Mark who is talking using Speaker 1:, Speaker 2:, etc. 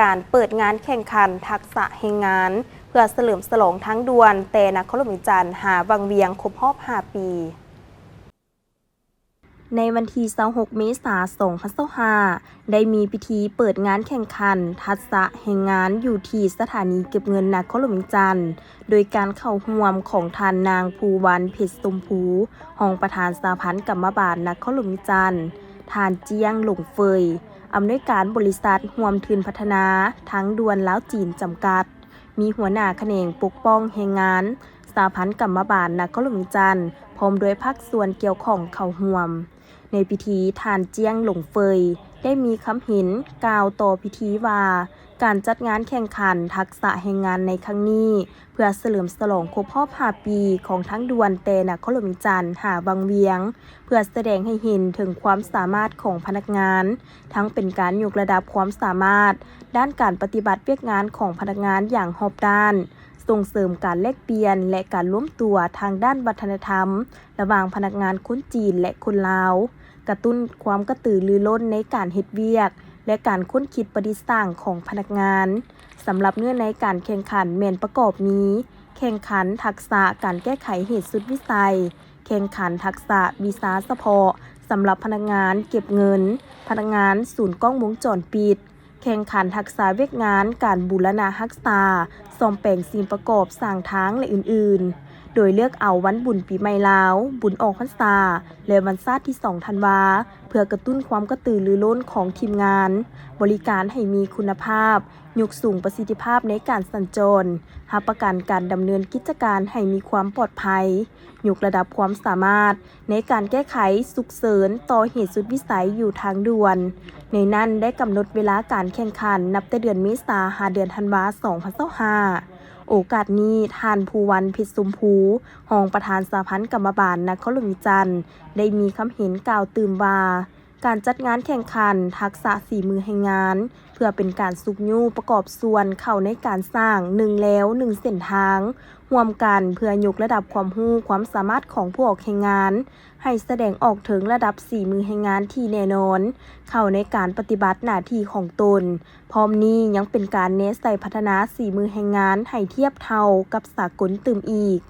Speaker 1: การเปิดงานแข่งขันทักษะแห่งงานเพื่อเฉลิมฉลองทั้งดวนแต่นครหลวงจันทร์หาวังเวียงครบรอบ 5 ปีในวันที่26 เมษายน 2025ได้มีพิธีเปิดงานแข่งขันทักษะแห่งงานอยู่ที่สถานีเก็บเงินนครหลวงจันทร์โดยการเข้าร่วมของทานนางภูวันเพชรสมภูรองประธานสหพันธ์กรรมบาลนครหลวงจันทร์ทานเจียงหลงเฟยอำนวยการบริษัทร่วมทุนพัฒนาทั้งดวนลาวจีนจำกัดมีหัวหน้าแขนงปกป้องแรงงานสหพันธ์กรรมบาลนครหลวงจันทร์พร้อมด้วยภาคส่วนเกี่ยวข้องเข้าร่วมในพิธีทานเจียงหลงเฟยได้มีคำเห็นกล่าวต่อพิธีว่าการจัดงานแข่งขันทักษะแห่งงานในครั้งนี้เพื่อเฉลิมฉลองครบรอบ 5 ปีของทั้งดวนแต่นครหลวงจันทร์หาวังเวียงเพื่อแสดงให้เห็นถึงความสามารถของพนักงานทั้งเป็นการยกระดับความสามารถด้านการปฏิบัติเวียกงานของพนักงานอย่างรอบด้านส่งเสริมการแลกเปลี่ยนและการร่วมตัวทางด้านวัฒนธรรมระหว่างพนักงานคนจีนและคนลาวกระตุ้นความกระตือรือร้นในการเฮ็ดเวียกและการค้นคิดประดิษฐ์สร้างของพนักงานสำหรับเนื้อในการแข่งขันแม่นประกอบมีแข่งขันทักษะการแก้ไขเหตุสุดวิสัยแข่งขันทักษะวีซ่าเฉพาะสำหรับพนักงานเก็บเงินพนักงานศูนย์กล้องวงจรปิดแข่งขันทักษะเวียกงานการบูรณะรักษาซ่อมแปลงสิ่งประกอบสร้างทางและอื่นๆโดยเลือกเอาวันบุญปีใหม่ลาวบุญออกพรรษาและวันศาสตร์ที่2 ธันวาเพื่อกระตุ้นความกระตือรือร้นของทีมงานบริการให้มีคุณภาพยกสูงประสิทธิภาพในการสัญจรรับประกันการดำเนินกิจการให้มีความปลอดภัยยกระดับความสามารถในการแก้ไขฉุกเฉินต่อเหตุสุดวิสัยอยู่ทางด่วนในนั้นได้กำหนดเวลาการแข่งขันนับแต่เดือนเมษายนหาเดือนธันวาคม 2025โอกาสนี้ท่านภูวันเพชรสมภูรองประธานสหพันธ์กรรมบาลนครหลวงจันทร์ได้มีคำเห็นกล่าวตื่มว่าการจัดงานแข่งขันทักษะฝีมือแห่งงานเพื่อเป็นการสุกยู่ประกอบส่วนเข้าในการสร้าง1แล้ว1เส้นทางร่วมกันเพื่อยกระดับความรู้ความสามารถของผู้ออกแข่งงานให้แสดงออกถึงระดับฝีมือแห่งงานที่แน่นอนเข้าในการปฏิบัติหน้าที่ของตนพร้อมนี้ยังเป็นการเน้นใส่พัฒนาฝีมือแห่งงานให้เทียบเท่ากับสากลตื่มอีก